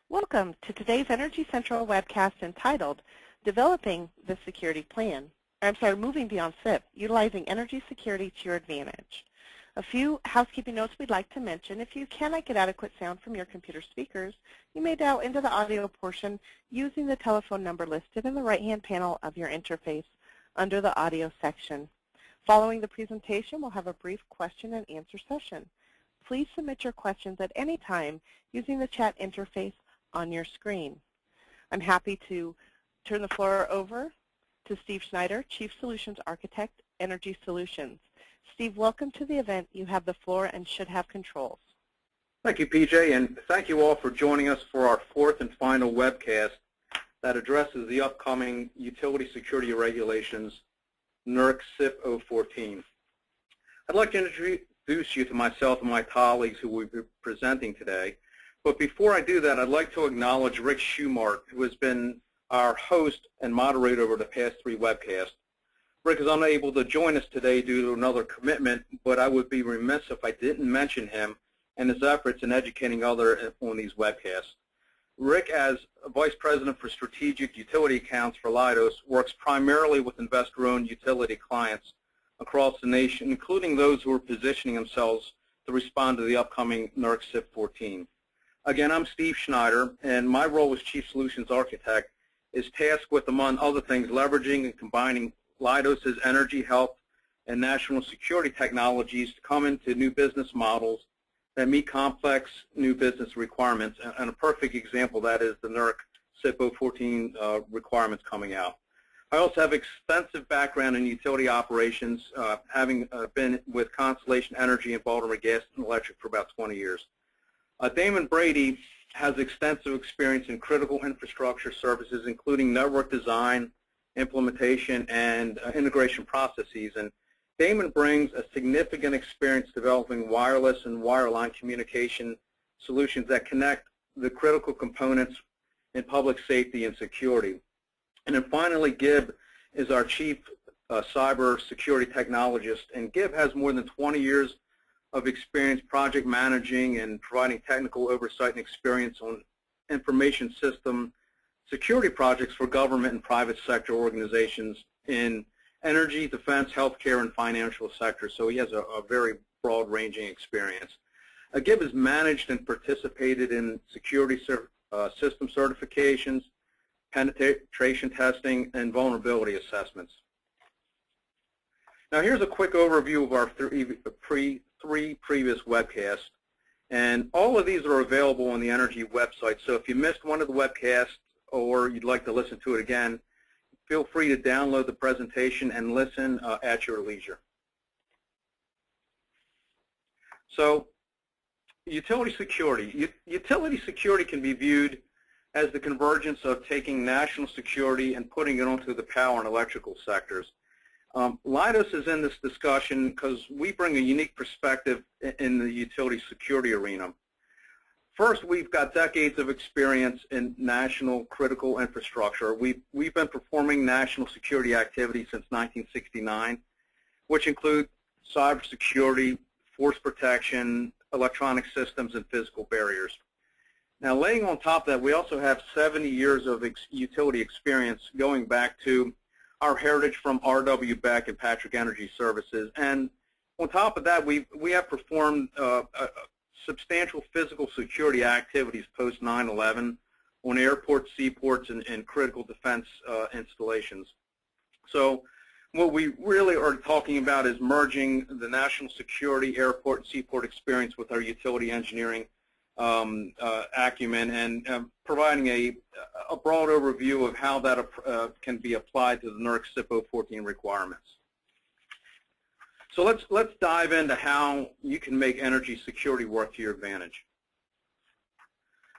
Welcome to today's Energy Central webcast entitled Developing the Security Plan. Moving beyond CIP, utilizing energy security to your advantage. A few housekeeping notes we'd like to mention. If you cannot get adequate sound from your computer speakers, you may dial into the audio portion using the telephone number listed in the right-hand panel of your interface under the audio section. Following the presentation, we'll have a brief question and answer session. Please submit your questions at any time using the chat interface on your screen. I'm happy to turn the floor over to Steve Schneider, Chief Solutions Architect, Energy Solutions. Steve, welcome to the event. You have the floor and should have controls. Thank you, PJ, and thank you all for joining us for our fourth and final webcast that addresses the upcoming Utility Security Regulations, NERC CIP 014. I'd like to introduce you to myself and my colleagues who will be presenting today. But before I do that, I'd like to acknowledge Rick Schumart, who has been our host and moderator over the past three webcasts. Rick is unable to join us today due to another commitment, but I would be remiss if I didn't mention him and his efforts in educating others on these webcasts. Rick, as Vice President for Strategic Utility Accounts for Leidos, works primarily with investor-owned utility clients across the nation, including those who are positioning themselves to respond to the upcoming NERC CIP 14. Again, I'm Steve Schneider, and my role as Chief Solutions Architect is tasked with, among other things, leveraging and combining Leidos' energy, health, and national security technologies to come into new business models that meet complex new business requirements. And a perfect example of that is the NERC CIP 014 requirements coming out. I also have extensive background in utility operations, having been with Constellation Energy and Baltimore Gas and Electric for about 20 years. Damon Brady has extensive experience in critical infrastructure services, including network design, implementation, and integration processes. And Damon brings a significant experience developing wireless and wireline communication solutions that connect the critical components in public safety and security. And then finally, Gib is our Chief Cybersecurity Technologist. And Gib has more than 20 years of experience project managing and providing technical oversight and experience on information system security projects for government and private sector organizations in energy, defense, healthcare, and financial sectors. So he has a very broad-ranging experience. Gib has managed and participated in security system certifications, penetration testing, and vulnerability assessments. Now here's a quick overview of our three previous webcasts, and all of these are available on the Energy website. So if you missed one of the webcasts or you'd like to listen to it again, feel free to download the presentation and listen at your leisure. So utility security. Utility security can be viewed as the convergence of taking national security and putting it onto the power and electrical sectors. Leidos is in this discussion because we bring a unique perspective in the utility security arena. First, we've got decades of experience in national critical infrastructure. We've been performing national security activities since 1969, which include cybersecurity, force protection, electronic systems, and physical barriers. Now, laying on top of that, we also have 70 years of utility experience going back to our heritage from R.W. Beck and Patrick Energy Services. And on top of that, we have performed substantial physical security activities post 9/11 on airports, seaports, and critical defense installations. So what we really are talking about is merging the national security, airport, and seaport experience with our utility engineering acumen and providing a broad overview of how that can be applied to the NERC CIP 014 requirements. So let's dive into how you can make energy security work to your advantage.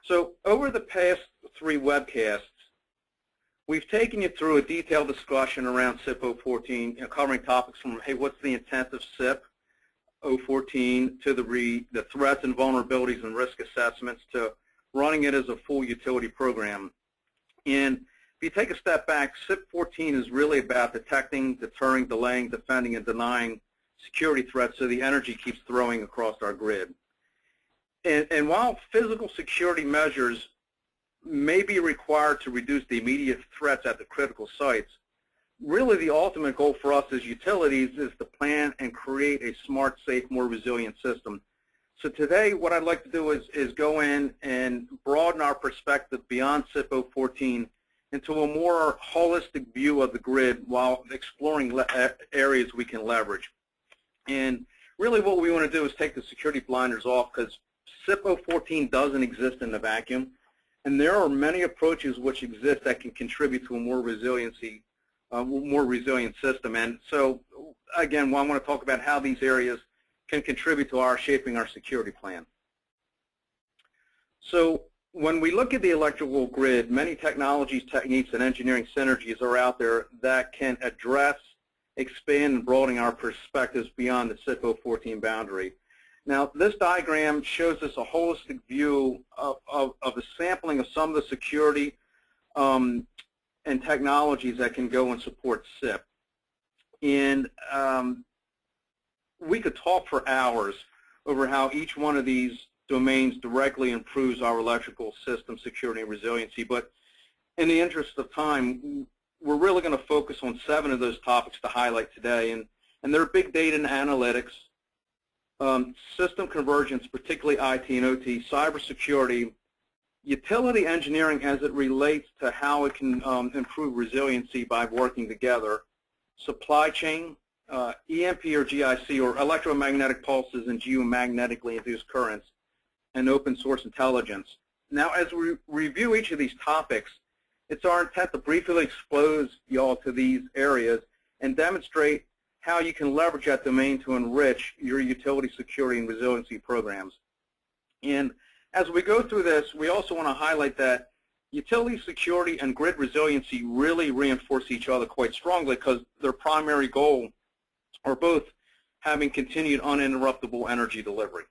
So over the past three webcasts, we've taken you through a detailed discussion around CIP 014, covering topics from, hey, what's the intent of CIP 014 to the threats and vulnerabilities and risk assessments to running it as a full utility program. And if you take a step back, CIP 14 is really about detecting, deterring, delaying, defending, and denying security threats so the energy keeps throwing across our grid. And while physical security measures may be required to reduce the immediate threats at the critical sites, really the ultimate goal for us as utilities is to plan and create a smart, safe, more resilient system. So today what I'd like to do is go in and broaden our perspective beyond CIP 014 into a more holistic view of the grid while exploring areas we can leverage. And really what we want to do is take the security blinders off, because CIP 014 doesn't exist in a vacuum, and there are many approaches which exist that can contribute to a more resilient system. And so again, I want to talk about how these areas can contribute to our shaping our security plan. So when we look at the electrical grid, many technologies, techniques, and engineering synergies are out there that can address, expand, and broaden our perspectives beyond the CIP 014 boundary. Now, this diagram shows us a holistic view of a sampling of some of the security and technologies that can go and support CIP. And we could talk for hours over how each one of these domains directly improves our electrical system security and resiliency, but in the interest of time, we're really going to focus on 7 of those topics to highlight today, and they're big data and analytics, system convergence, particularly IT and OT, cybersecurity, utility engineering as it relates to how it can improve resiliency by working together, supply chain, EMP or GIC, or electromagnetic pulses and geomagnetically induced currents, and open source intelligence. Now, as we review each of these topics, it's our intent to briefly expose you all to these areas and demonstrate how you can leverage that domain to enrich your utility security and resiliency programs. And as we go through this, we also want to highlight that utility security and grid resiliency really reinforce each other quite strongly, because their primary goal are both having continued uninterruptible energy delivery.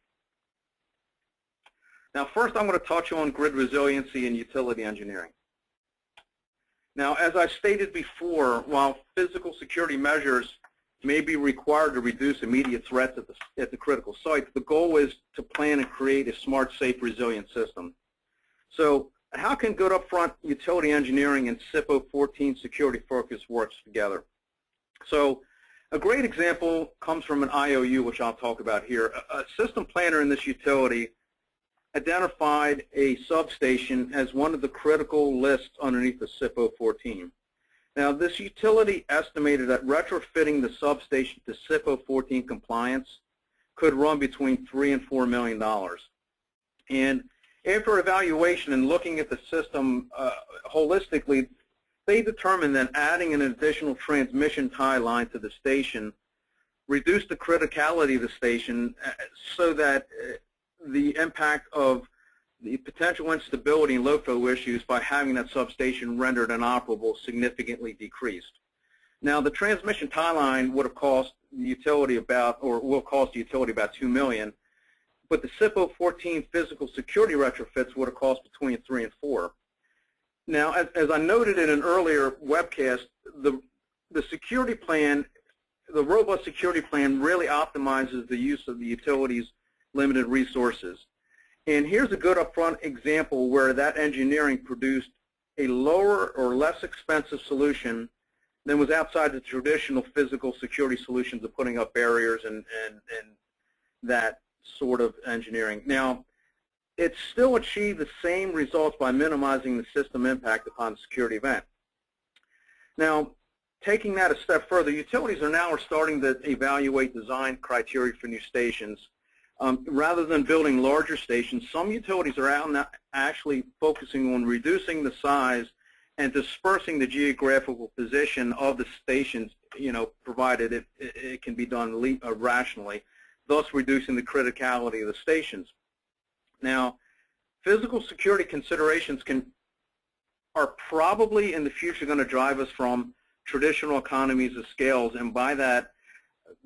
Now, first I'm going to touch on grid resiliency and utility engineering. Now, as I stated before, while physical security measures may be required to reduce immediate threats at the critical sites, the goal is to plan and create a smart, safe, resilient system. So how can good upfront utility engineering and CIP 014 security focus works together? So a great example comes from an IOU, which I'll talk about here. A system planner in this utility identified a substation as one of the critical lists underneath the CIP 014. Now, this utility estimated that retrofitting the substation to CIP 014 compliance could run between $3 and $4 million. And after evaluation and looking at the system holistically, they determined that adding an additional transmission tie line to the station reduced the criticality of the station so that the impact of the potential instability and load flow issues by having that substation rendered inoperable significantly decreased. Now, the transmission tie line would have cost the utility about, or will cost the utility about $2 million, but the CIP 014 physical security retrofits would have cost between $3 and $4. Now, as I noted in an earlier webcast, the security plan, the robust security plan really optimizes the use of the utility's limited resources. And here's a good upfront example where that engineering produced a lower or less expensive solution than was outside the traditional physical security solutions of putting up barriers and that sort of engineering. Now, it still achieved the same results by minimizing the system impact upon the security event. Now, taking that a step further, utilities are now starting to evaluate design criteria for new stations. Rather than building larger stations, some utilities are out now actually focusing on reducing the size and dispersing the geographical position of the stations, provided it can be done rationally, thus reducing the criticality of the stations. Now, physical security considerations are probably in the future going to drive us from traditional economies of scales, and by that,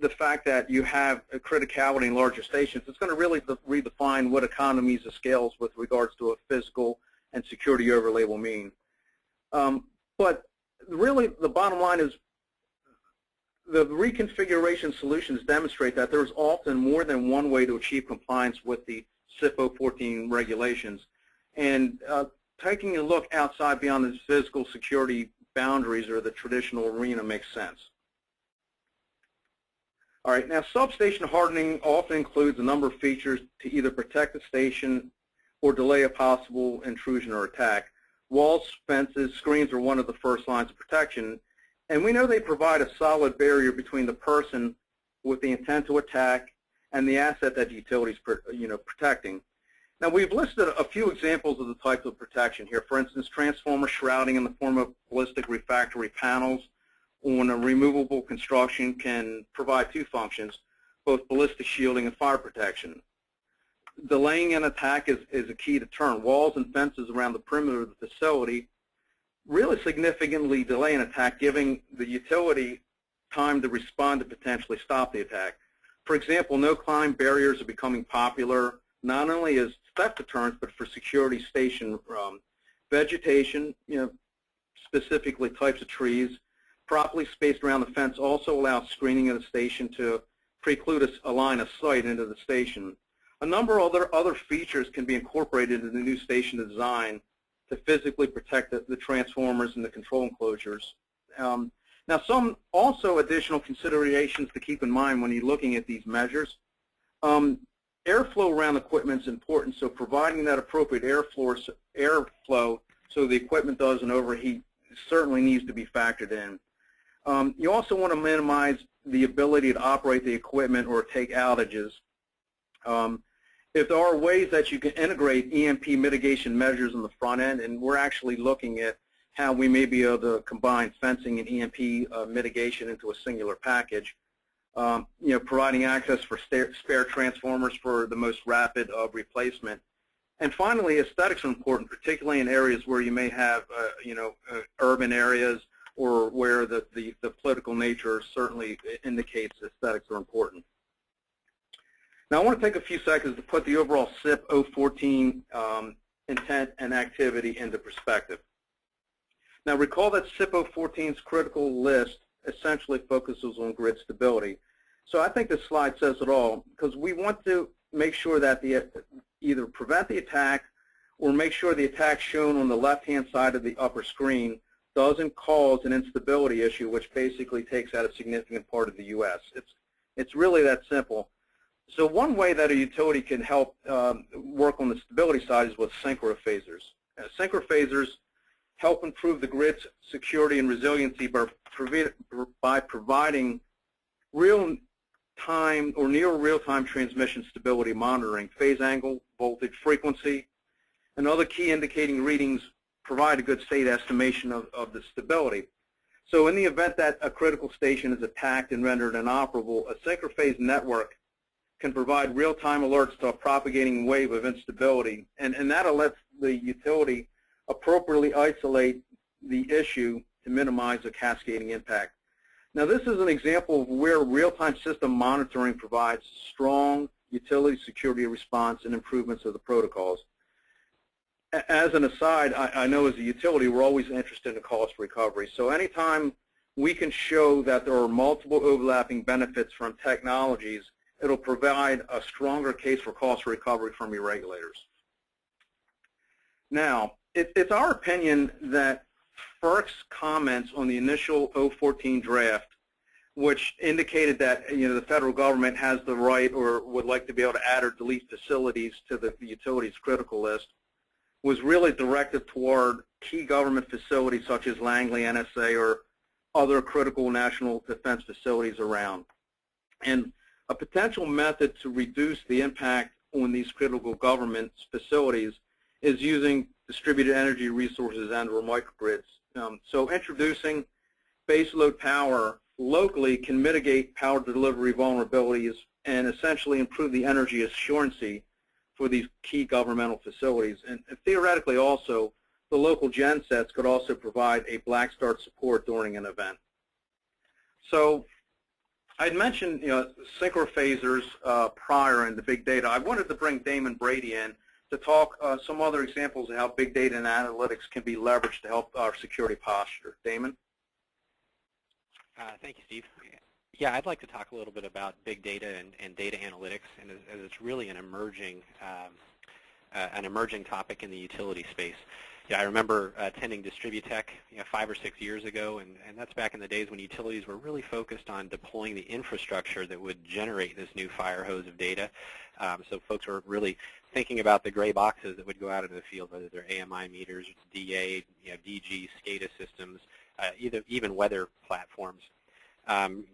the fact that you have a criticality in larger stations, it's going to really redefine what economies of scales with regards to a physical and security overlay will mean. But really, the bottom line is the reconfiguration solutions demonstrate that there's often more than one way to achieve compliance with the CIP 014 regulations. And taking a look outside beyond the physical security boundaries or the traditional arena makes sense. All right, now substation hardening often includes a number of features to either protect the station or delay a possible intrusion or attack. Walls, fences, screens are one of the first lines of protection, and we know they provide a solid barrier between the person with the intent to attack and the asset that the utility is protecting. Now, we've listed a few examples of the types of protection here. For instance, transformer shrouding in the form of ballistic refractory panels on a removable construction can provide two functions, both ballistic shielding and fire protection. Delaying an attack is a key deterrent. Walls and fences around the perimeter of the facility really significantly delay an attack, giving the utility time to respond to potentially stop the attack. For example, no-climb barriers are becoming popular, not only as theft deterrents, but for security station vegetation, specifically types of trees, properly spaced around the fence also allows screening of the station to preclude a line of sight into the station. A number of other features can be incorporated into the new station design to physically protect the transformers and the control enclosures. Now, some also additional considerations to keep in mind when you're looking at these measures. Airflow around equipment is important, so providing that appropriate airflow so the equipment doesn't overheat certainly needs to be factored in. You also want to minimize the ability to operate the equipment or take outages. If there are ways that you can integrate EMP mitigation measures on the front end, and we're actually looking at how we may be able to combine fencing and EMP mitigation into a singular package, providing access for spare transformers for the most rapid replacement. And finally, aesthetics are important, particularly in areas where you may have, urban areas or where the political nature certainly indicates aesthetics are important. Now, I want to take a few seconds to put the overall CIP 014 intent and activity into perspective. Now, recall that CIP 014's critical list essentially focuses on grid stability. So I think this slide says it all, because we want to make sure that either prevent the attack or make sure the attack shown on the left-hand side of the upper screen doesn't cause an instability issue, which basically takes out a significant part of the U.S. It's really that simple. So one way that a utility can help work on the stability side is with synchrophasers. Synchrophasers help improve the grid's security and resiliency by providing real-time or near real-time transmission stability monitoring. Phase angle, voltage, frequency, and other key indicating readings provide a good state estimation of the stability. So in the event that a critical station is attacked and rendered inoperable, a synchrophase network can provide real-time alerts to a propagating wave of instability, and that lets the utility appropriately isolate the issue to minimize a cascading impact. Now, this is an example of where real-time system monitoring provides strong utility security response and improvements of the protocols. As an aside, I know as a utility we're always interested in cost recovery. So anytime we can show that there are multiple overlapping benefits from technologies, it'll provide a stronger case for cost recovery from your regulators. Now, it's our opinion that FERC's comments on the initial 014 draft, which indicated that the federal government has the right or would like to be able to add or delete facilities to the utility's critical list, was really directed toward key government facilities such as Langley, NSA, or other critical national defense facilities around. And a potential method to reduce the impact on these critical government facilities is using distributed energy resources and/or microgrids. So introducing baseload power locally can mitigate power delivery vulnerabilities and essentially improve the energy assurancy for these key governmental facilities. And theoretically also, the local gen sets could also provide a black start support during an event. So I'd mentioned synchrophasers prior in the big data. I wanted to bring Damon Brady in to talk some other examples of how big data and analytics can be leveraged to help our security posture. Damon? Thank you, Steve. Yeah, I'd like to talk a little bit about big data and data analytics, and as it's really an emerging topic in the utility space. Yeah, I remember attending Distributech 5 or 6 years ago, and that's back in the days when utilities were really focused on deploying the infrastructure that would generate this new fire hose of data. So folks were really thinking about the gray boxes that would go out into the field, whether they're AMI meters, DA, DG, SCADA systems, even weather platforms.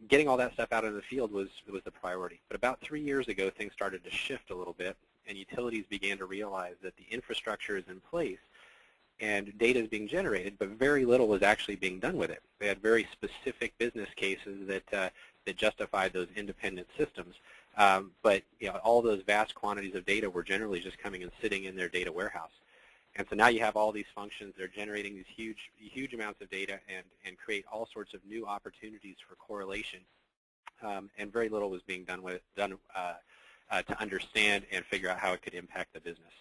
Getting all that stuff out into the field was the priority. But about 3 years ago, things started to shift a little bit, and utilities began to realize that the infrastructure is in place and data is being generated, but very little was actually being done with it. They had very specific business cases that justified those independent systems. But all those vast quantities of data were generally just coming and sitting in their data warehouse. And so now you have all these functions that are generating these huge amounts of data and create all sorts of new opportunities for correlation. And very little was being done to understand and figure out how it could impact the business.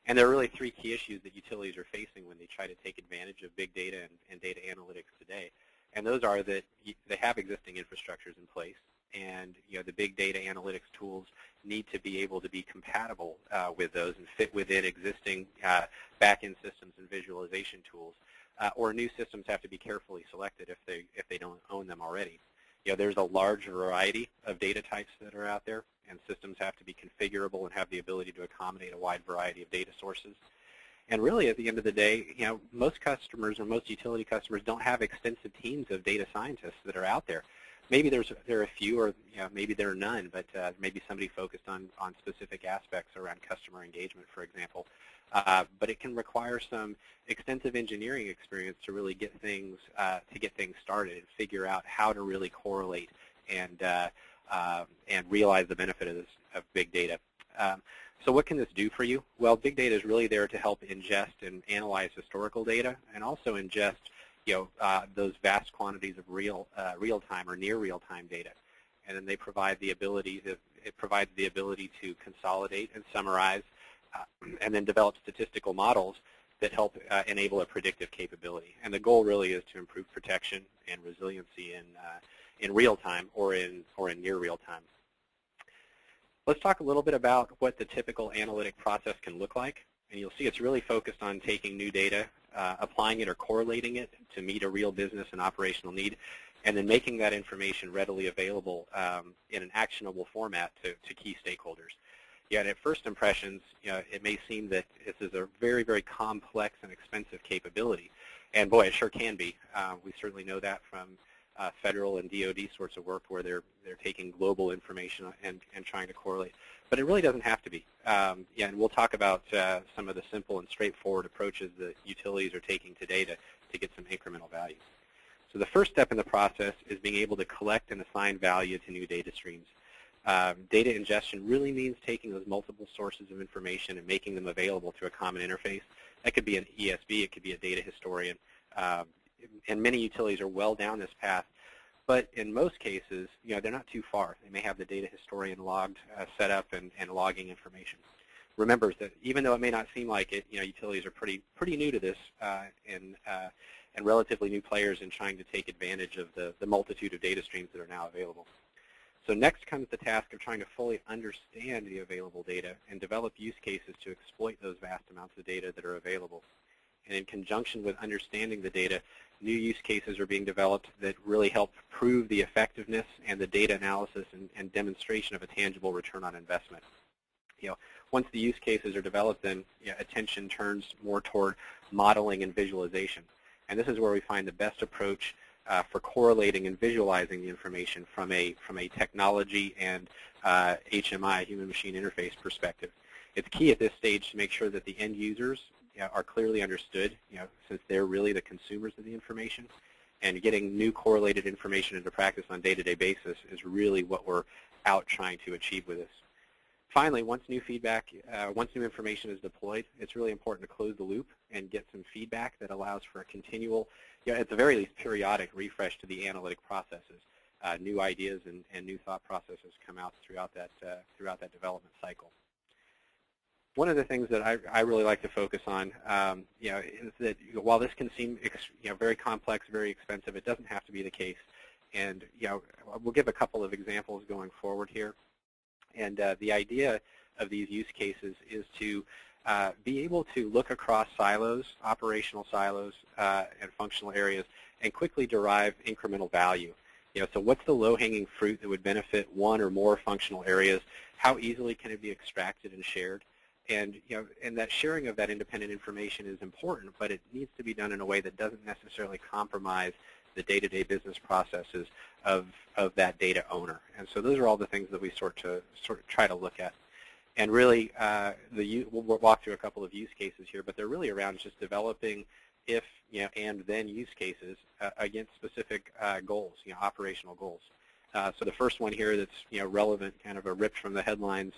And there are really 3 key issues that utilities are facing when they try to take advantage of big data and data analytics today. And those are that they have existing infrastructures in place, and the big data analytics tools need to be able to be compatible with those and fit within existing back-end systems and visualization tools. Or new systems have to be carefully selected if they don't own them already. There's a large variety of data types that are out there, and systems have to be configurable and have the ability to accommodate a wide variety of data sources. And really, at the end of the day, most customers or most utility customers don't have extensive teams of data scientists that are out there. Maybe there are a few, or maybe there are none, but maybe somebody focused on specific aspects around customer engagement, for example. But it can require some extensive engineering experience to really get things started and figure out how to really correlate and realize the benefit of big data. So what can this do for you? Well, big data is really there to help ingest and analyze historical data, and also ingest those vast quantities of real-time or near real-time data. And then it provides the ability to consolidate and summarize, and then develop statistical models that help enable a predictive capability. And the goal really is to improve protection and resiliency in real time or in near real time. Let's talk a little bit about what the typical analytic process can look like. And you'll see it's really focused on taking new data, applying it or correlating it to meet a real business and operational need, and then making that information readily available in an actionable format to key stakeholders. Yet at first impressions, it may seem that this is a very, very complex and expensive capability. And boy, it sure can be. We certainly know that from federal and DoD sorts of work where they're taking global information and trying to correlate. But it really doesn't have to be. And we'll talk about some of the simple and straightforward approaches that utilities are taking today to get some incremental value. So the first step in the process is being able to collect and assign value to new data streams. Data ingestion really means taking those multiple sources of information and making them available through a common interface. That could be an ESB, it could be a data historian, and many utilities are well down this path. But in most cases, they're not too far. They may have the data historian logged, set up, and logging information. Remember that even though it may not seem like it, utilities are pretty new to this and relatively new players in trying to take advantage of the multitude of data streams that are now available. So next comes the task of trying to fully understand the available data and develop use cases to exploit those vast amounts of data that are available. And in conjunction with understanding the data, new use cases are being developed that really help prove the effectiveness and the data analysis and demonstration of a tangible return on investment. Once the use cases are developed, then attention turns more toward modeling and visualization. And this is where we find the best approach for correlating and visualizing the information from a technology and HMI, human-machine interface perspective. It's key at this stage to make sure that the end users are clearly understood, since they're really the consumers of the information. And getting new correlated information into practice on a day-to-day basis is really what we're out trying to achieve with this. Finally, once new information is deployed, it's really important to close the loop and get some feedback that allows for a continual, at the very least, periodic refresh to the analytic processes. New ideas and new thought processes come out throughout that development cycle. One of the things that I really like to focus on, is that while this can seem very complex, very expensive, it doesn't have to be the case. And we'll give a couple of examples going forward here. And the idea of these use cases is to be able to look across silos, operational silos, and functional areas, and quickly derive incremental value. So what's the low-hanging fruit that would benefit one or more functional areas? How easily can it be extracted and shared? And and that sharing of that independent information is important, but it needs to be done in a way that doesn't necessarily compromise the day-to-day business processes of that data owner. And so those are all the things that we sort of try to look at. And really, we'll walk through a couple of use cases here, but they're really around just developing if, and then use cases against specific goals, operational goals. So the first one here that's, relevant, kind of a ripped from the headlines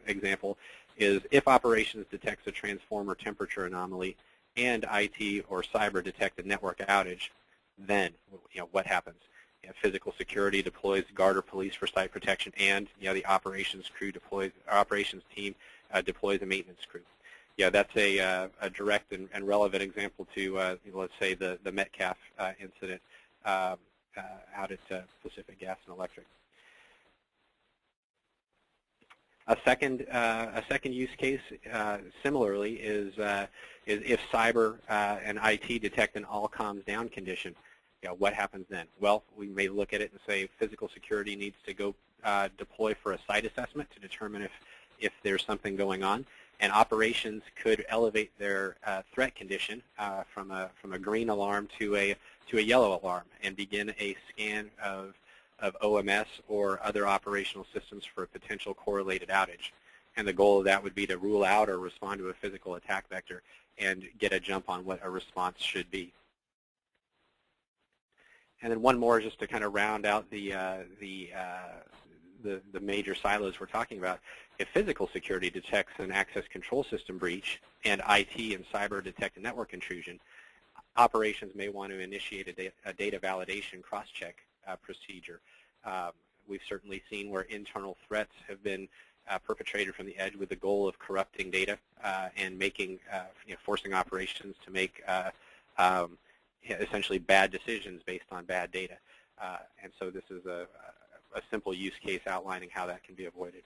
example, is if operations detects a transformer temperature anomaly and IT or cyber detect a network outage, then, what happens? Physical security deploys guard or police for site protection, and the operations team deploys a maintenance crew. That's a direct and relevant example to let's say the Metcalf incident out at Pacific Gas and Electric. A second use case, similarly, is if cyber and IT detect an all comms down condition. What happens then? Well, we may look at it and say physical security needs to go deploy for a site assessment to determine if there's something going on, and operations could elevate their threat condition from a green alarm to a yellow alarm and begin a scan of OMS or other operational systems for a potential correlated outage. And the goal of that would be to rule out or respond to a physical attack vector and get a jump on what a response should be. And then one more just to kind of round out the major silos we're talking about. If physical security detects an access control system breach and IT and cyber detect a network intrusion, operations may want to initiate a data validation cross-check procedure. We've certainly seen where internal threats have been perpetrated from the edge with the goal of corrupting data and making, forcing operations to make essentially bad decisions based on bad data. And so this is a simple use case outlining how that can be avoided.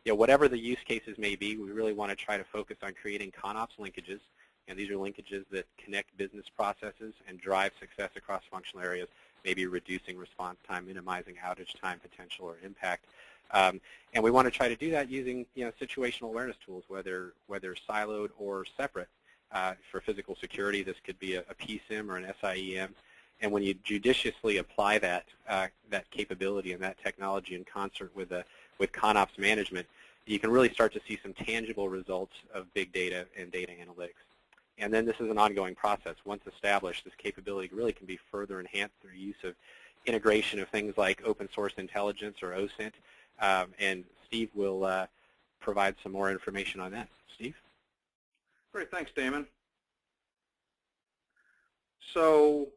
Whatever the use cases may be, we really want to try to focus on creating ConOps linkages, and these are linkages that connect business processes and drive success across functional areas, maybe reducing response time, minimizing outage time potential or impact. And we want to try to do that using situational awareness tools, whether siloed or separate. For physical security, this could be a PSIM or an SIEM. And when you judiciously apply that capability and that technology in concert with ConOps management, you can really start to see some tangible results of big data and data analytics. And then this is an ongoing process. Once established, this capability really can be further enhanced through use of integration of things like open source intelligence or OSINT. And Steve will provide some more information on that. Steve? Great, thanks, Damon. So,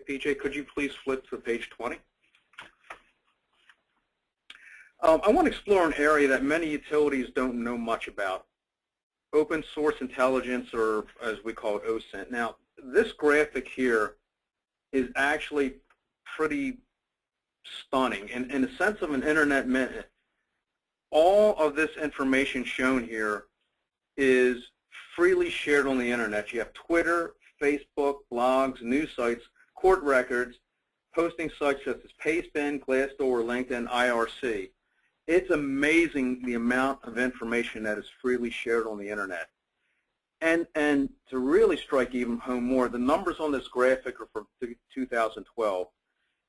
PJ, could you please flip to page 20? I want to explore an area that many utilities don't know much about, open source intelligence, or as we call it, OSINT. Now, this graphic here is actually pretty stunning. In the sense of an internet minute, all of this information shown here is freely shared on the internet. You have Twitter, Facebook, blogs, news sites, court records, posting sites such as Pastebin, Glassdoor, LinkedIn, IRC. It's amazing the amount of information that is freely shared on the internet. And to really strike even home more, the numbers on this graphic are from 2012.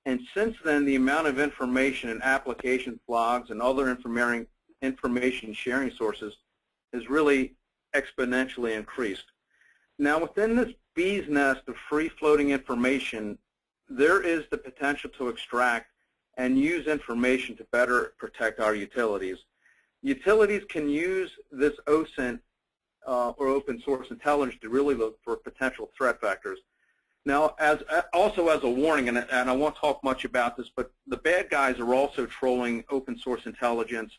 And since then, the amount of information in applications, blogs, and other information sharing sources has really exponentially increased. Now, within this bee's nest of free-floating information, there is the potential to extract and use information to better protect our utilities. Utilities can use this OSINT or open source intelligence to really look for potential threat vectors. Now, also as a warning, and I won't talk much about this, but the bad guys are also trolling open source intelligence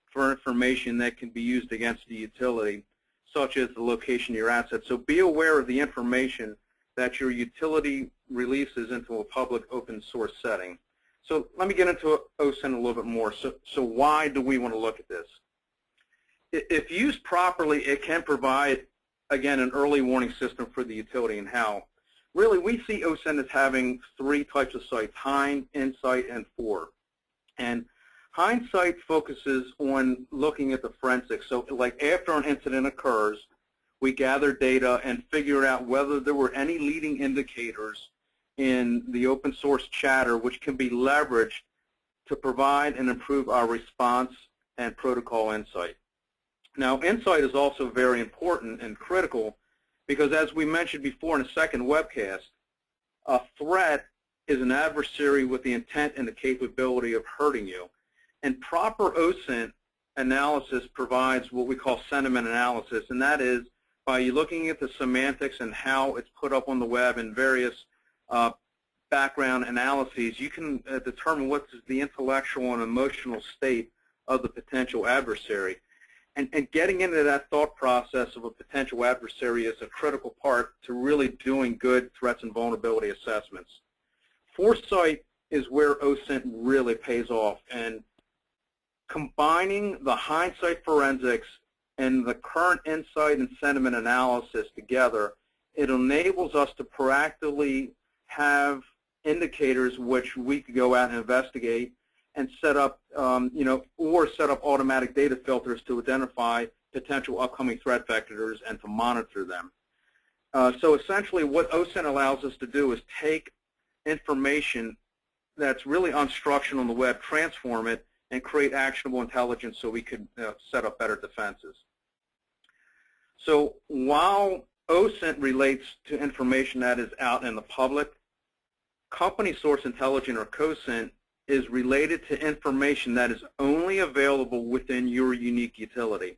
for information that can be used against the utility, such as the location of your assets. So be aware of the information that your utility releases into a public open source setting. So let me get into OSINT a little bit more. So why do we want to look at this? If used properly, it can provide, again, an early warning system for the utility. And how? Really, we see OSINT as having three types of sites: Hind, Insight, and FORE. And Hindsight focuses on looking at the forensics. So like after an incident occurs, we gather data and figure out whether there were any leading indicators in the open source chatter which can be leveraged to provide and improve our response and protocol insight. Now, insight is also very important and critical because, as we mentioned before in a second webcast, a threat is an adversary with the intent and the capability of hurting you. And proper OSINT analysis provides what we call sentiment analysis, and that is by looking at the semantics and how it's put up on the web and various background analyses, you can determine what's the intellectual and emotional state of the potential adversary. And getting into that thought process of a potential adversary is a critical part to really doing good threats and vulnerability assessments. Foresight is where OSINT really pays off, and combining the hindsight forensics and the current insight and sentiment analysis together, it enables us to proactively have indicators which we could go out and investigate and set up, or set up automatic data filters to identify potential upcoming threat vectors and to monitor them. So essentially what OSINT allows us to do is take information that's really unstructured on the web, transform it, and create actionable intelligence so we could set up better defenses. So while OSINT relates to information that is out in the public, company source intelligence, or COSINT, is related to information that is only available within your unique utility.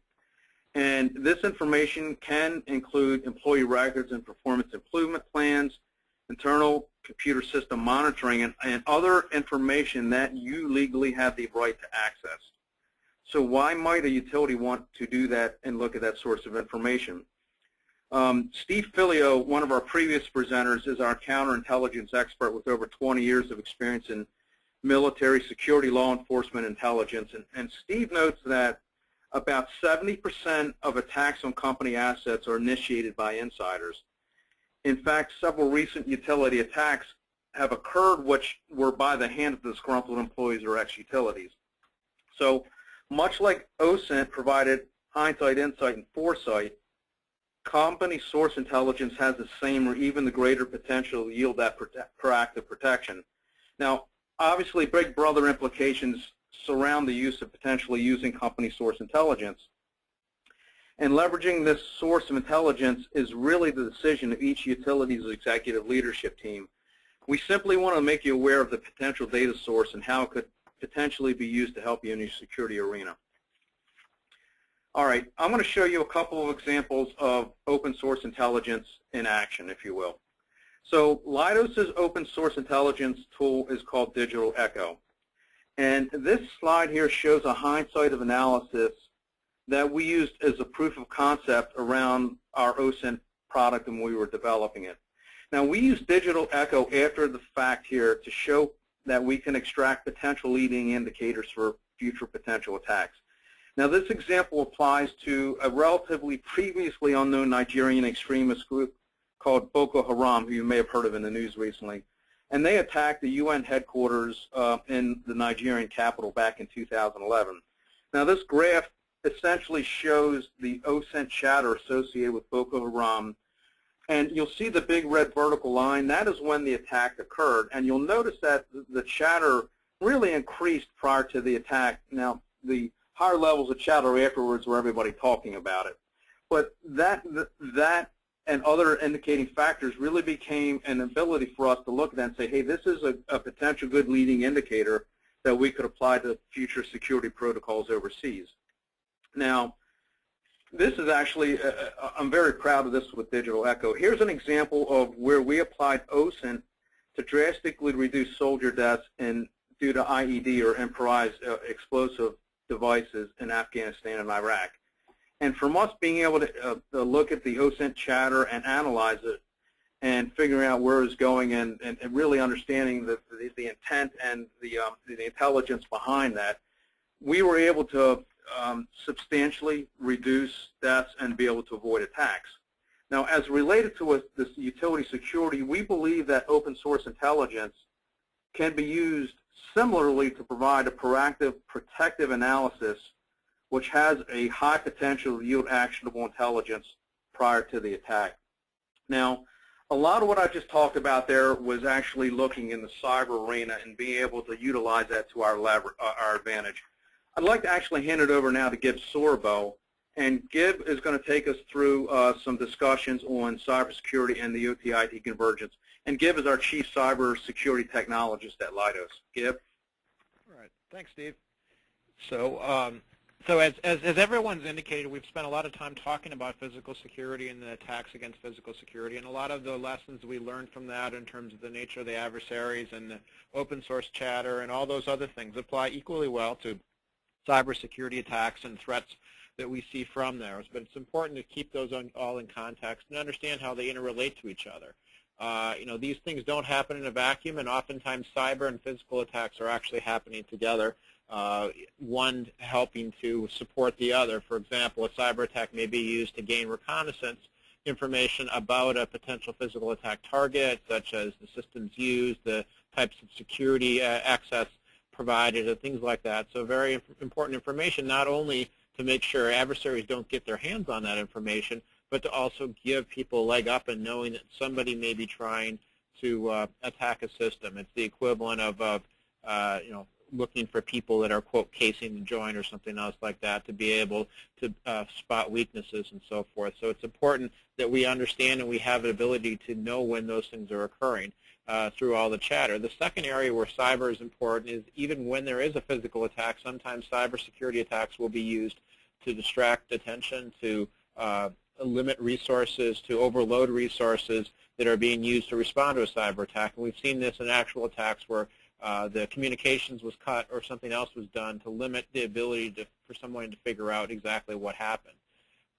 And this information can include employee records and performance improvement plans, internal computer system monitoring, and other information that you legally have the right to access. So why might a utility want to do that and look at that source of information? Steve Filio, one of our previous presenters, is our counterintelligence expert with over 20 years of experience in military security, law enforcement, intelligence. And Steve notes that about 70% of attacks on company assets are initiated by insiders. In fact, several recent utility attacks have occurred which were by the hand of disgruntled employees or ex-utilities. So much like OSINT provided hindsight, insight, and foresight, company source intelligence has the same or even the greater potential to yield that proactive protection. Now, obviously, Big Brother implications surround the use of potentially using company source intelligence. And leveraging this source of intelligence is really the decision of each utility's executive leadership team. We simply want to make you aware of the potential data source and how it could potentially be used to help you in your security arena. All right, I'm going to show you a couple of examples of open source intelligence in action, if you will. So Leidos' open source intelligence tool is called Digital Echo. And this slide here shows a hindsight of analysis that we used as a proof of concept around our OSINT product when we were developing it. Now, we use Digital Echo after the fact here to show that we can extract potential leading indicators for future potential attacks. Now, this example applies to a relatively previously unknown Nigerian extremist group called Boko Haram, who you may have heard of in the news recently. And they attacked the UN headquarters in the Nigerian capital back in 2011. Now, this graph essentially shows the OSINT chatter associated with Boko Haram. And you'll see the big red vertical line. That is when the attack occurred. And you'll notice that the chatter really increased prior to the attack. Now, the higher levels of chatter afterwards were everybody talking about it. But that and other indicating factors really became an ability for us to look at that and say, hey, this is a potential good leading indicator that we could apply to future security protocols overseas. Now, this is actually, I'm very proud of this with Digital Echo. Here's an example of where we applied OSINT to drastically reduce soldier deaths due to IED or improvised explosive devices in Afghanistan and Iraq. And from us being able to look at the OSINT chatter and analyze it and figuring out where it's going and really understanding the intent and the intelligence behind that, we were able to substantially reduce deaths and be able to avoid attacks. Now, as related to this utility security, we believe that open source intelligence can be used similarly to provide a proactive protective analysis which has a high potential to yield actionable intelligence prior to the attack. Now, a lot of what I just talked about there was actually looking in the cyber arena and being able to utilize that to our advantage. I'd like to actually hand it over now to Gib Sorbo, and Gib is going to take us through some discussions on cybersecurity and the OT-IT convergence. And Gib is our Chief Cybersecurity Technologist at Leidos. Gib? All right. Thanks, Steve. So as everyone's indicated, we've spent a lot of time talking about physical security and the attacks against physical security, and a lot of the lessons we learned from that in terms of the nature of the adversaries and the open source chatter and all those other things apply equally well to cybersecurity attacks and threats that we see from there. But it's important to keep those all in context and understand how they interrelate to each other. These things don't happen in a vacuum, and oftentimes cyber and physical attacks are actually happening together, one helping to support the other. For example, a cyber attack may be used to gain reconnaissance information about a potential physical attack target, such as the systems used, the types of security access provided, and things like that. So very important information, not only to make sure adversaries don't get their hands on that information, but to also give people a leg up in knowing that somebody may be trying to attack a system. It's the equivalent of looking for people that are, quote, casing the joint or something else like that to be able to spot weaknesses and so forth. So it's important that we understand and we have the ability to know when those things are occurring through all the chatter. The second area where cyber is important is even when there is a physical attack, sometimes cybersecurity attacks will be used to distract attention, to limit resources, to overload resources that are being used to respond to a cyber attack. And we've seen this in actual attacks where the communications was cut or something else was done to limit the ability for someone to figure out exactly what happened.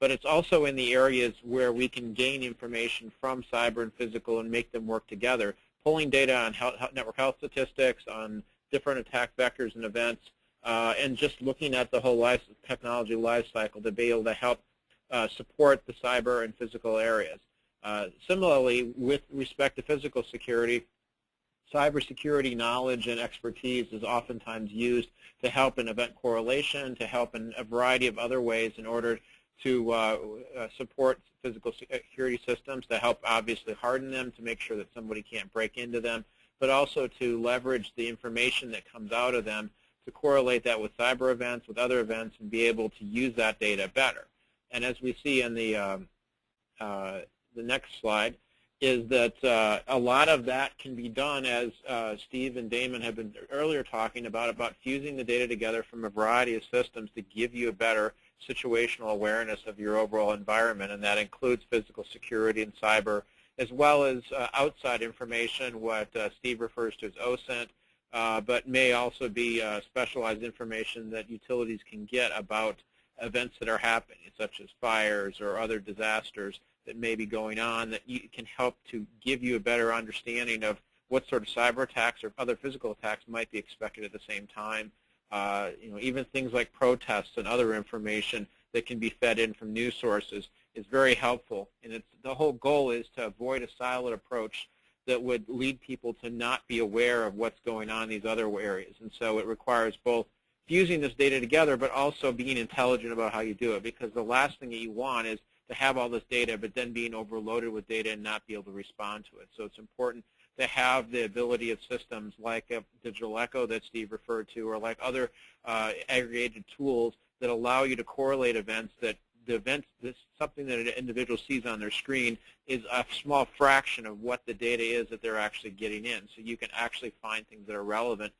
But it's also in the areas where we can gain information from cyber and physical and make them work together, pulling data on network health statistics, on different attack vectors and events, and just looking at the whole technology life cycle to be able to help support the cyber and physical areas. Similarly, with respect to physical security, cybersecurity knowledge and expertise is oftentimes used to help in event correlation, to help in a variety of other ways in order to support physical security systems, to help obviously harden them, to make sure that somebody can't break into them, but also to leverage the information that comes out of them to correlate that with cyber events, with other events, and be able to use that data better. And as we see in the next slide, is that a lot of that can be done, as Steve and Damon have been earlier talking about fusing the data together from a variety of systems to give you a better situational awareness of your overall environment, and that includes physical security and cyber, as well as outside information, what Steve refers to as OSINT, but may also be specialized information that utilities can get about events that are happening, such as fires or other disasters that may be going on, that can help to give you a better understanding of what sort of cyber attacks or other physical attacks might be expected at the same time. Even things like protests and other information that can be fed in from news sources is very helpful. And the whole goal is to avoid a siloed approach that would lead people to not be aware of what's going on in these other areas. And so it requires both fusing this data together, but also being intelligent about how you do it, because the last thing that you want is to have all this data, but then being overloaded with data and not be able to respond to it. So it's important to have the ability of systems like a digital echo that Steve referred to, or like other aggregated tools that allow you to correlate events, that something that an individual sees on their screen is a small fraction of what the data is that they're actually getting in. So you can actually find things that are relevant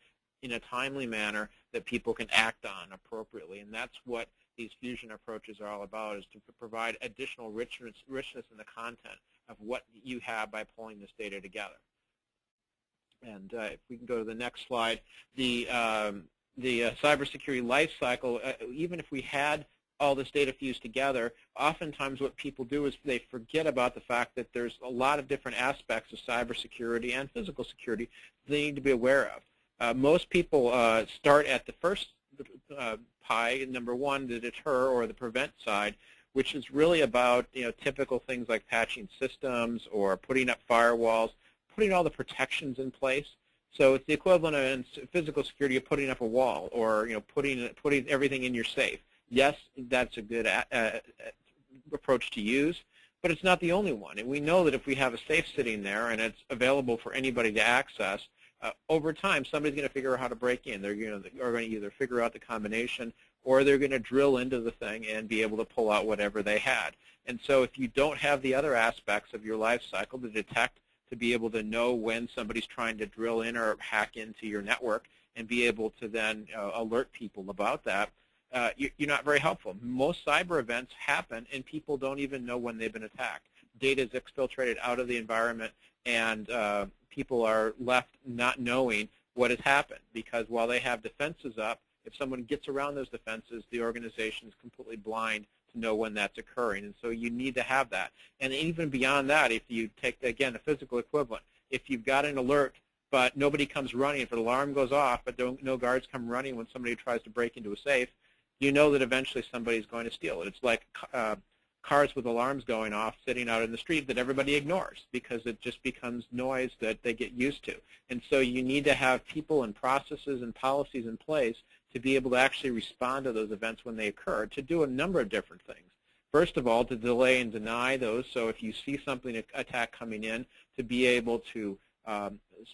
in a timely manner that people can act on appropriately. And that's what these fusion approaches are all about, is to provide additional richness in the content of what you have by pulling this data together. And if we can go to the next slide, the cybersecurity life cycle, even if we had all this data fused together, oftentimes what people do is they forget about the fact that there's a lot of different aspects of cybersecurity and physical security they need to be aware of. Most people start at the first pie, number one, the deter or the prevent side, which is really about typical things like patching systems or putting up firewalls, putting all the protections in place. So it's the equivalent in physical security of putting up a wall or putting everything in your safe. Yes, that's a good approach to use, but it's not the only one. And we know that if we have a safe sitting there and it's available for anybody to access, over time somebody's going to figure out how to break in. They're going to either figure out the combination or they're going to drill into the thing and be able to pull out whatever they had. And so if you don't have the other aspects of your life cycle to detect, to be able to know when somebody's trying to drill in or hack into your network and be able to then alert people about that, you're not very helpful. Most cyber events happen and people don't even know when they've been attacked. Data is exfiltrated out of the environment and people are left not knowing what has happened because while they have defenses up, if someone gets around those defenses, the organization is completely blind to know when that's occurring. And so you need to have that. And even beyond that, if you take, again, a physical equivalent, if you've got an alert but nobody comes running, if an alarm goes off but no guards come running when somebody tries to break into a safe, you know that eventually somebody's going to steal it. It's like cars with alarms going off sitting out in the street that everybody ignores because it just becomes noise that they get used to. And so you need to have people and processes and policies in place to be able to actually respond to those events when they occur, to do a number of different things. First of all, to delay and deny those. So if you see something, attack coming in, to be able to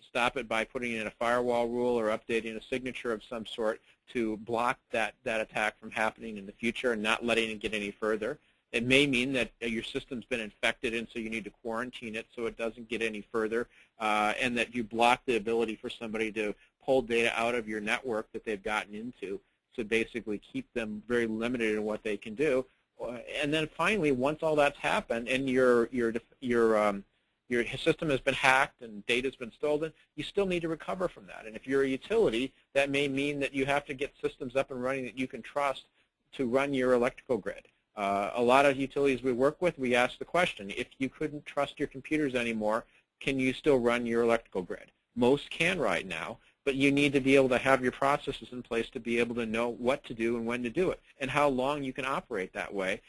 stop it by putting in a firewall rule or updating a signature of some sort to block that attack from happening in the future and not letting it get any further. It may mean that your system's been infected and so you need to quarantine it so it doesn't get any further and that you block the ability for somebody to pull data out of your network that they've gotten into to basically keep them very limited in what they can do. And then finally, once all that's happened and your system has been hacked and data's been stolen, you still need to recover from that. And if you're a utility, that may mean that you have to get systems up and running that you can trust to run your electrical grid. A lot of utilities we work with, we ask the question, if you couldn't trust your computers anymore, can you still run your electrical grid? Most can right now, but you need to be able to have your processes in place to be able to know what to do and when to do it and how long you can operate that way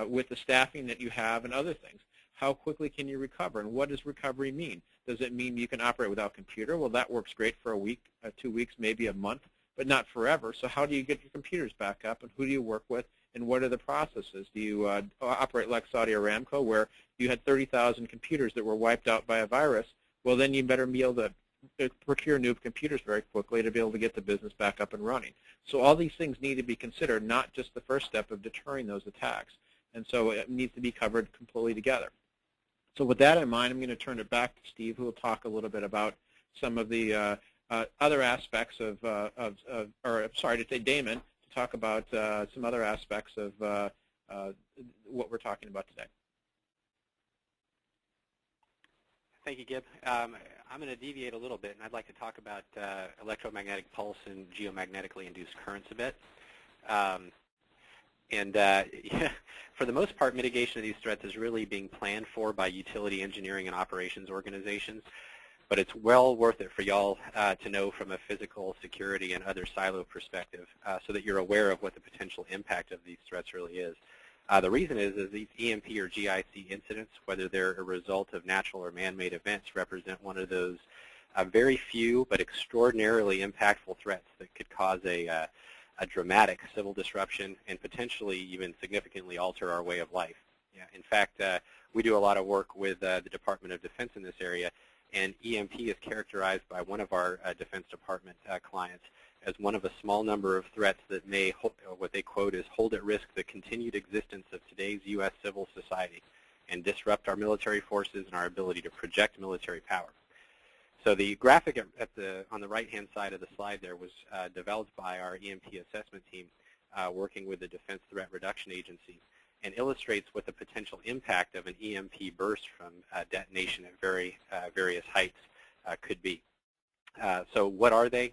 with the staffing that you have and other things. How quickly can you recover, and what does recovery mean? Does it mean you can operate without computer? Well, that works great for a week, 2 weeks, maybe a month, but not forever. So how do you get your computers back up, and who do you work with, and what are the processes? Do you operate like Saudi Aramco, where you had 30,000 computers that were wiped out by a virus? Well, then you better be able to procure new computers very quickly to be able to get the business back up and running. So all these things need to be considered, not just the first step of deterring those attacks. And so it needs to be covered completely together. So with that in mind, I'm going to turn it back to Steve, who will talk a little bit about some of the other aspects of sorry, to say Damon, to talk about some other aspects of what we're talking about today. Thank you, Gib. I'm going to deviate a little bit, and I'd like to talk about electromagnetic pulse and geomagnetically induced currents a bit. Yeah, for the most part, mitigation of these threats is really being planned for by utility engineering and operations organizations, but it's well worth it for y'all to know from a physical security and other silo perspective so that you're aware of what the potential impact of these threats really is. The reason is these EMP or GIC incidents, whether they're a result of natural or man-made events, represent one of those very few but extraordinarily impactful threats that could cause a dramatic civil disruption and potentially even significantly alter our way of life. Yeah, in fact, we do a lot of work with the Department of Defense in this area, and EMP is characterized by one of our Defense Department clients as one of a small number of threats that may, what they quote is, hold at risk the continued existence of today's U.S. civil society and disrupt our military forces and our ability to project military power. So the graphic on the right-hand side of the slide there was developed by our EMP assessment team working with the Defense Threat Reduction Agency and illustrates what the potential impact of an EMP burst from detonation at various heights could be. So what are they?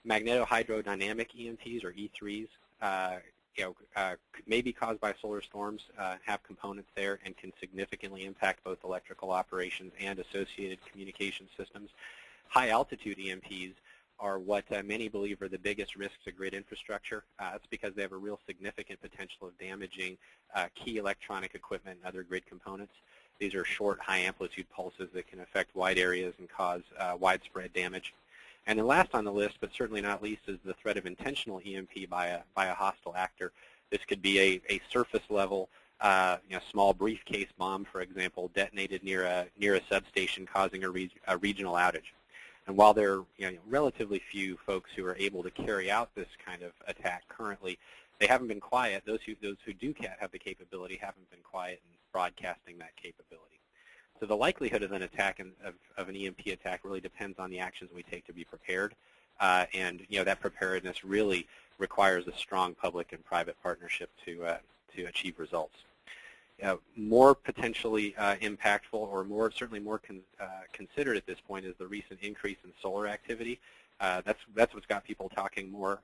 Magnetohydrodynamic EMPs, or E3s, may be caused by solar storms, have components there, and can significantly impact both electrical operations and associated communication systems. High-altitude EMPs are what many believe are the biggest risks to grid infrastructure. That's because they have a real significant potential of damaging key electronic equipment and other grid components. These are short, high-amplitude pulses that can affect wide areas and cause widespread damage. And then last on the list, but certainly not least, is the threat of intentional EMP by a hostile actor. This could be a surface-level, small briefcase bomb, for example, detonated near a substation, causing a regional outage. And while there are relatively few folks who are able to carry out this kind of attack currently, they haven't been quiet. Those who do have the capability haven't been quiet in broadcasting that capability. So the likelihood of an attack of an EMP attack really depends on the actions we take to be prepared, and that preparedness really requires a strong public and private partnership to achieve results. More potentially impactful, or certainly more considered at this point, is the recent increase in solar activity. That's what's got people talking more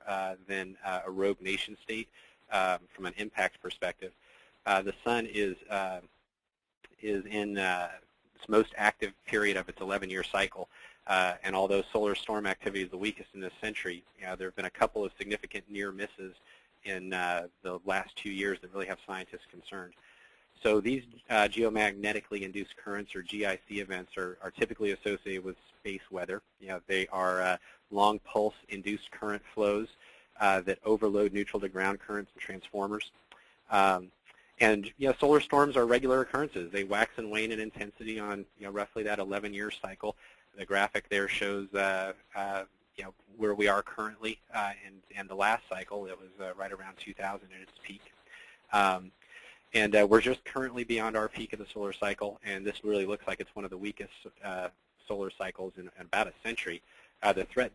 than a rogue nation state from an impact perspective. The sun is in its most active period of its 11-year cycle, and although solar storm activity is the weakest in this century, there have been a couple of significant near misses in the last 2 years that really have scientists concerned. So these geomagnetically induced currents, or GIC events, are typically associated with space weather. They are long pulse induced current flows that overload neutral to ground currents and transformers. And solar storms are regular occurrences. They wax and wane in intensity on roughly that 11-year cycle. The graphic there shows where we are currently, and the last cycle, it was right around 2000 at its peak. And we're just currently beyond our peak of the solar cycle, and this really looks like it's one of the weakest solar cycles in about a century. The threat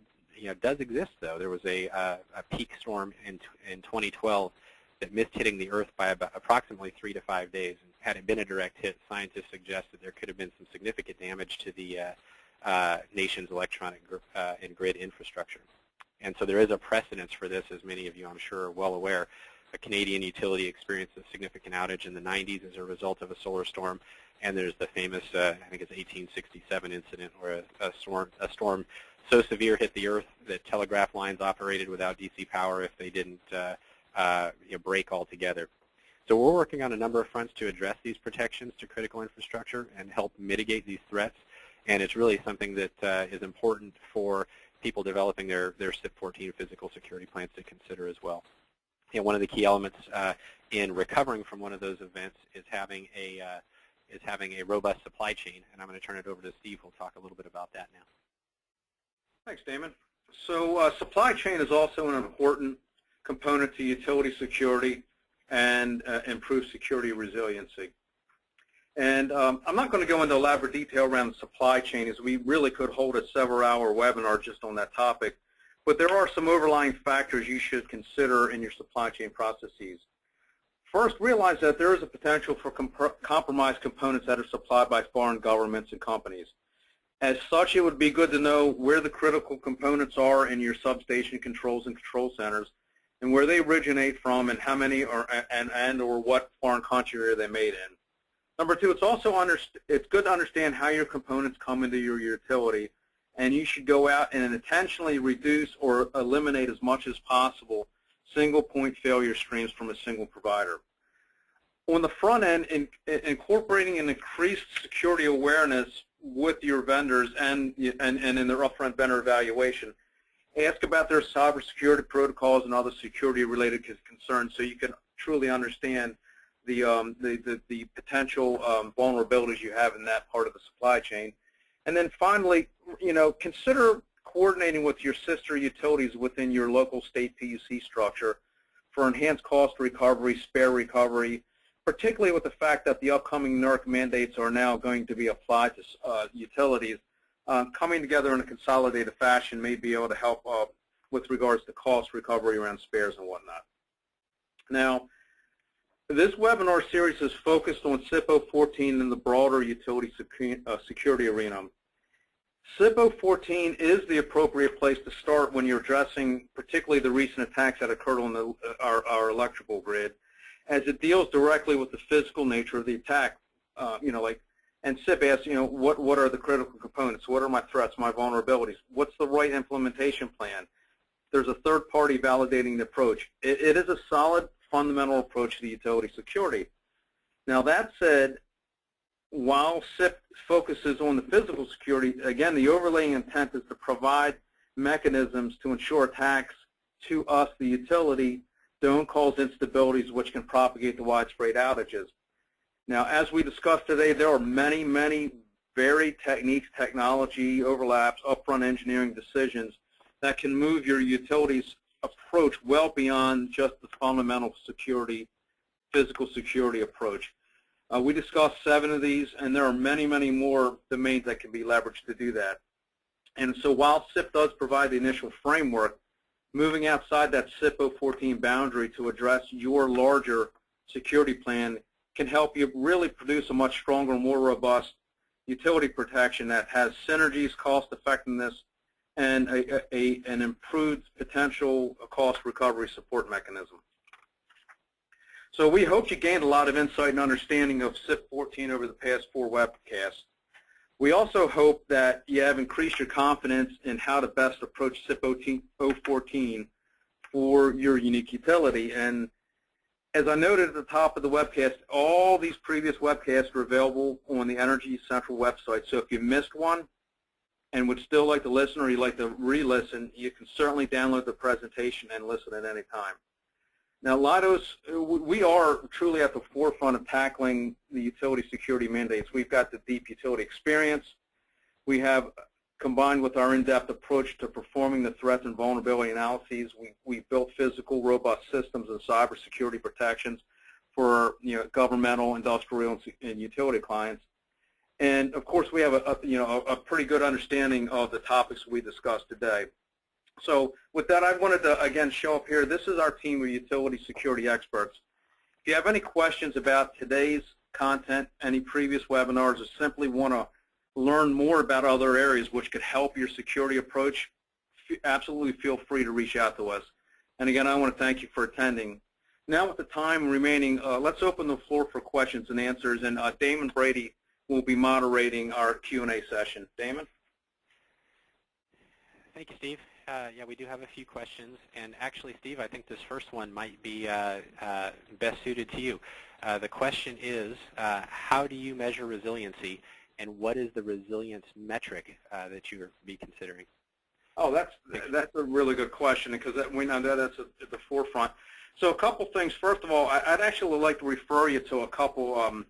does exist, though. There was a peak storm in 2012 that missed hitting the Earth by about approximately 3 to 5 days. And had it been a direct hit, scientists suggest that there could have been some significant damage to the nation's electronic and grid infrastructure. And so there is a precedence for this, as many of you, I'm sure, are well aware. A Canadian utility experienced a significant outage in the 90s as a result of a solar storm, and there's the famous, I think it's 1867 incident, where a storm so severe hit the Earth that telegraph lines operated without DC power if they didn't break altogether. So we're working on a number of fronts to address these protections to critical infrastructure and help mitigate these threats, and it's really something that is important for people developing their CIP-14 physical security plans to consider as well. One of the key elements in recovering from one of those events is having a robust supply chain, and I'm going to turn it over to Steve, who'll talk a little bit about that now. Thanks, Damon. So supply chain is also an important component to utility security and improved security resiliency. And I'm not going to go into elaborate detail around the supply chain, as we really could hold a several-hour webinar just on that topic. But there are some overlying factors you should consider in your supply chain processes. First, realize that there is a potential for compromised components that are supplied by foreign governments and companies. As such, it would be good to know where the critical components are in your substation controls and control centers, and where they originate from, and how many or what foreign country are they made in. Number two, it's good to understand how your components come into your utility, and you should go out and intentionally reduce or eliminate as much as possible single-point failure streams from a single provider. On the front end, incorporating an increased security awareness with your vendors and in their upfront vendor evaluation, ask about their cybersecurity protocols and other security-related concerns so you can truly understand the potential vulnerabilities you have in that part of the supply chain. And then finally, consider coordinating with your sister utilities within your local state PUC structure for enhanced cost recovery, spare recovery, particularly with the fact that the upcoming NERC mandates are now going to be applied to utilities. Coming together in a consolidated fashion may be able to help with regards to cost recovery around spares and whatnot. Now, this webinar series is focused on CIP-14 and the broader utility security arena. CIP 014 is the appropriate place to start when you're addressing particularly the recent attacks that occurred on our electrical grid, as it deals directly with the physical nature of the attack. And CIP asks, what are the critical components? What are my threats, my vulnerabilities? What's the right implementation plan? There's a third party validating the approach. It is a solid fundamental approach to the utility security. Now that said, while CIP focuses on the physical security, again, the overlaying intent is to provide mechanisms to ensure attacks to us, the utility, don't cause instabilities which can propagate the widespread outages. Now, as we discussed today, there are many, many varied techniques, technology overlaps, upfront engineering decisions that can move your utility's approach well beyond just the fundamental security, physical security approach. We discussed 7 of these, and there are many, many more domains that can be leveraged to do that. And so while CIP does provide the initial framework, moving outside that CIP 014 boundary to address your larger security plan can help you really produce a much stronger, more robust utility protection that has synergies, cost effectiveness, and an improved potential cost recovery support mechanism. So we hope you gained a lot of insight and understanding of CIP 14 over the past 4 webcasts. We also hope that you have increased your confidence in how to best approach CIP 014 for your unique utility. And as I noted at the top of the webcast, all these previous webcasts are available on the Energy Central website. So if you missed one and would still like to listen or you'd like to re-listen, you can certainly download the presentation and listen at any time. Now, Leidos, we are truly at the forefront of tackling the utility security mandates. We've got the deep utility experience. We have, combined with our in-depth approach to performing the threats and vulnerability analyses, we built physical, robust systems and cybersecurity protections for governmental, industrial, and utility clients. And of course, we have a pretty good understanding of the topics we discussed today. So with that, I wanted to, again, show up here. This is our team of utility security experts. If you have any questions about today's content, any previous webinars, or simply want to learn more about other areas which could help your security approach, absolutely feel free to reach out to us. And again, I want to thank you for attending. Now with the time remaining, let's open the floor for questions and answers. And Damon Brady will be moderating our Q&A session. Damon? Thank you, Steve. Yeah, we do have a few questions, and actually, Steve, I think this first one might be best suited to you. The question is, how do you measure resiliency, and what is the resilience metric that you would be considering? Oh, that's a really good question, because we know that's at the forefront. So a couple things. First of all, I'd actually like to refer you to a couple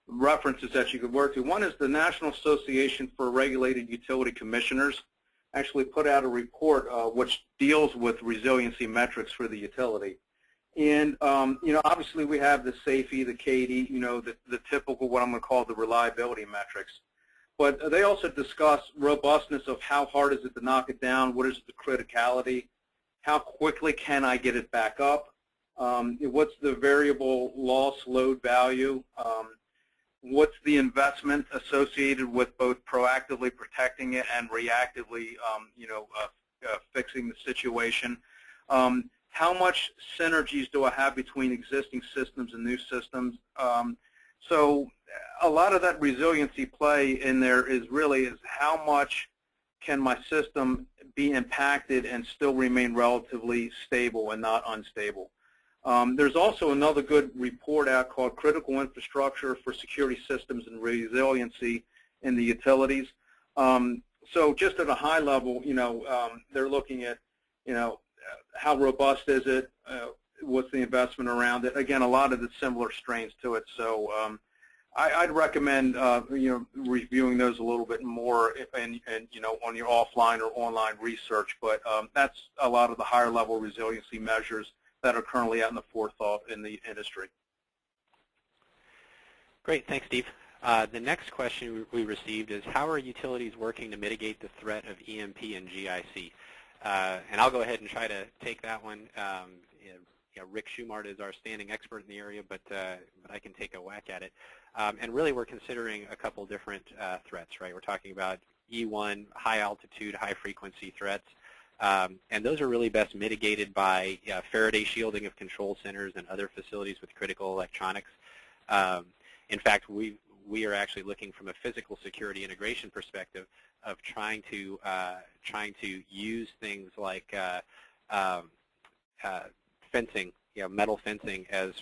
references that you could work to. One is the National Association for Regulated Utility Commissioners actually put out a report which deals with resiliency metrics for the utility. And, obviously we have the SAFE, the CAIDI, the typical, what I'm going to call the reliability metrics. But they also discuss robustness of how hard is it to knock it down, what is the criticality, how quickly can I get it back up, what's the variable loss load value, what's the investment associated with both proactively protecting it and reactively, fixing the situation. How much synergies do I have between existing systems and new systems? So a lot of that resiliency play in there is how much can my system be impacted and still remain relatively stable and not unstable. There's also another good report out called Critical Infrastructure for Security Systems and Resiliency in the Utilities. So just at a high level, they're looking at, how robust is it, what's the investment around it. Again, a lot of the similar strains to it. So I'd recommend, reviewing those a little bit more and on your offline or online research. But that's a lot of the higher level resiliency measures that are currently out in the forethought in the industry. Great, thanks, Steve. The next question we received is, how are utilities working to mitigate the threat of EMP and GIC? And I'll go ahead and try to take that one. Rick Schumart is our standing expert in the area, but I can take a whack at it. And really, we're considering a couple different threats, right? We're talking about E1, high altitude, high frequency threats. And those are really best mitigated by Faraday shielding of control centers and other facilities with critical electronics. In fact, we are actually looking from a physical security integration perspective of trying to use things like fencing, metal fencing as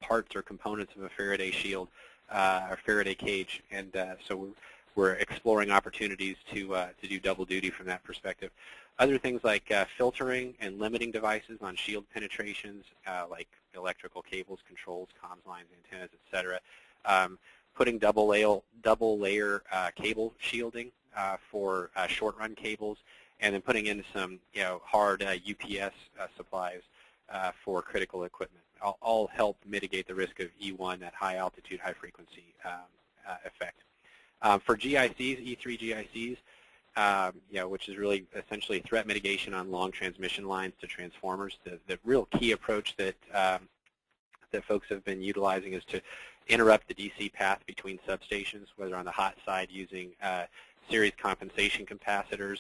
parts or components of a Faraday shield or Faraday cage, and so we're exploring opportunities to do double duty from that perspective. Other things like filtering and limiting devices on shield penetrations, like electrical cables, controls, comms lines, antennas, etc. Putting double layer cable shielding for short-run cables, and then putting in some hard UPS supplies for critical equipment. All help mitigate the risk of E1, that high altitude, high frequency effect. For GICs, E3 GICs, which is really essentially threat mitigation on long transmission lines to transformers, the real key approach that that folks have been utilizing is to interrupt the DC path between substations, whether on the hot side using series compensation capacitors,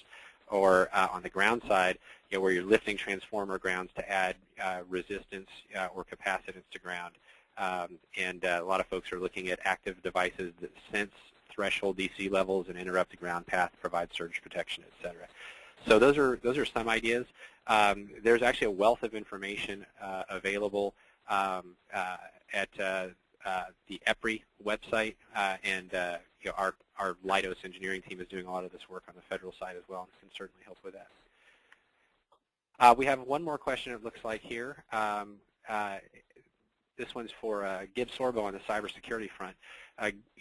or on the ground side, where you're lifting transformer grounds to add resistance or capacitance to ground. And a lot of folks are looking at active devices that sense threshold DC levels and interrupt the ground path, provide surge protection, et cetera. So those are some ideas. There's actually a wealth of information available at the EPRI website, and our Leidos engineering team is doing a lot of this work on the federal side as well, and can certainly help with that. We have one more question, it looks like, here. This one's for Gib Sorbo on the cybersecurity front.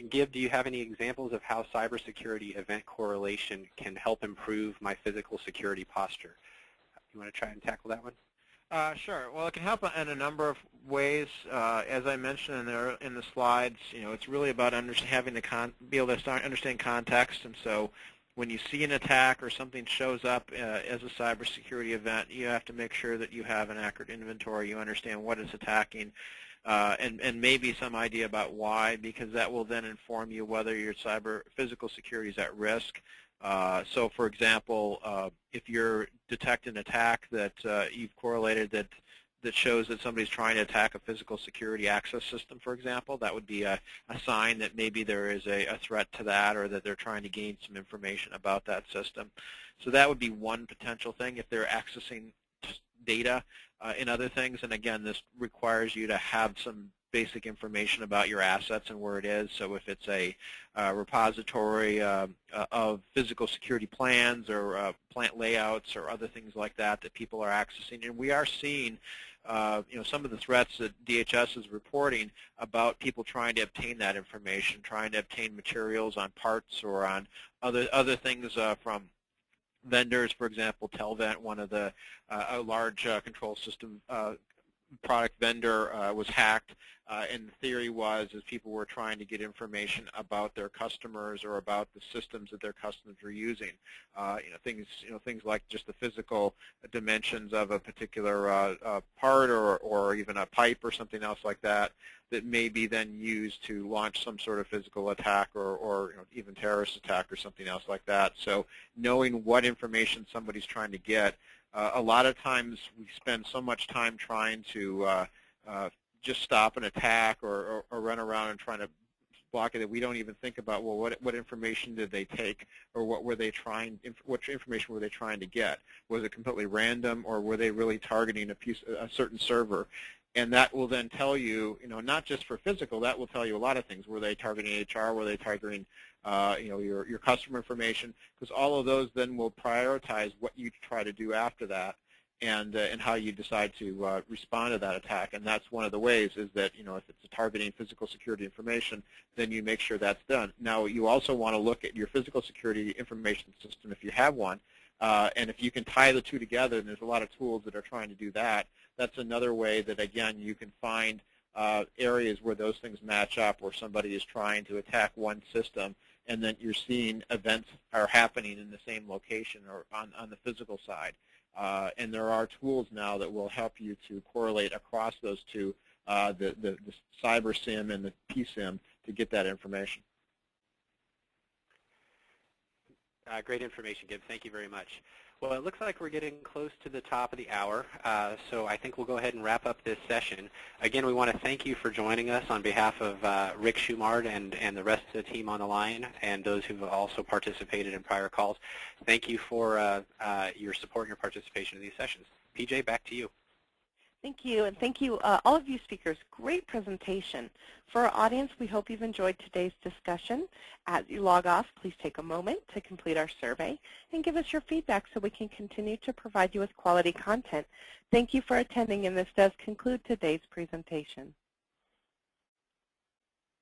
Gib, do you have any examples of how cybersecurity event correlation can help improve my physical security posture? You want to try and tackle that one? Sure. Well, it can help in a number of ways. As I mentioned in the slides, it's really about having to be able to understand context. And so, when you see an attack or something shows up as a cybersecurity event, you have to make sure that you have an accurate inventory. You understand what it's attacking, and maybe some idea about why, because that will then inform you whether your physical security is at risk. So, for example, if you're detecting an attack that you've correlated that shows that somebody's trying to attack a physical security access system, for example, that would be a sign that maybe there is a threat to that, or that they're trying to gain some information about that system. So that would be one potential thing if they're accessing data in other things. And again, this requires you to have some basic information about your assets and where it is. So if it's a repository of physical security plans or plant layouts or other things like that that people are accessing, and we are seeing some of the threats that DHS is reporting about people trying to obtain that information, trying to obtain materials on parts or on other things from vendors. For example, Telvent, one of the a large control system product vendor, was hacked, and the theory was people were trying to get information about their customers or about the systems that their customers are using. Things like just the physical dimensions of a particular part or even a pipe or something else like that may be then used to launch some sort of physical attack or even terrorist attack or something else like that. So knowing what information somebody's trying to get. A lot of times we spend so much time trying to just stop an attack or run around and trying to block it that we don't even think about, well, what information did they take, or what information were they trying to get? Was it completely random, or were they really targeting a certain server? And that will then tell you, not just for physical, that will tell you a lot of things. Were they targeting HR? Were they targeting your customer information? Because all of those then will prioritize what you try to do after that, and how you decide to respond to that attack. And that's one of the ways is that, if it's targeting physical security information, then you make sure that's done. Now, you also want to look at your physical security information system if you have one, and if you can tie the two together, and there's a lot of tools that are trying to do that, that's another way that, again, you can find areas where those things match up, where somebody is trying to attack one system, and then you're seeing events are happening in the same location or on the physical side. And there are tools now that will help you to correlate across those two, the cyber SIM and the PSIM, to get that information. Great information, Gibbs. Thank you very much. Well, it looks like we're getting close to the top of the hour, so I think we'll go ahead and wrap up this session. Again, we want to thank you for joining us on behalf of Rick Schumard and the rest of the team on the line, and those who've also participated in prior calls. Thank you for your support and your participation in these sessions. PJ, back to you. Thank you, and thank you, all of you speakers. Great presentation. For our audience, we hope you've enjoyed today's discussion. As you log off, please take a moment to complete our survey and give us your feedback so we can continue to provide you with quality content. Thank you for attending, and this does conclude today's presentation.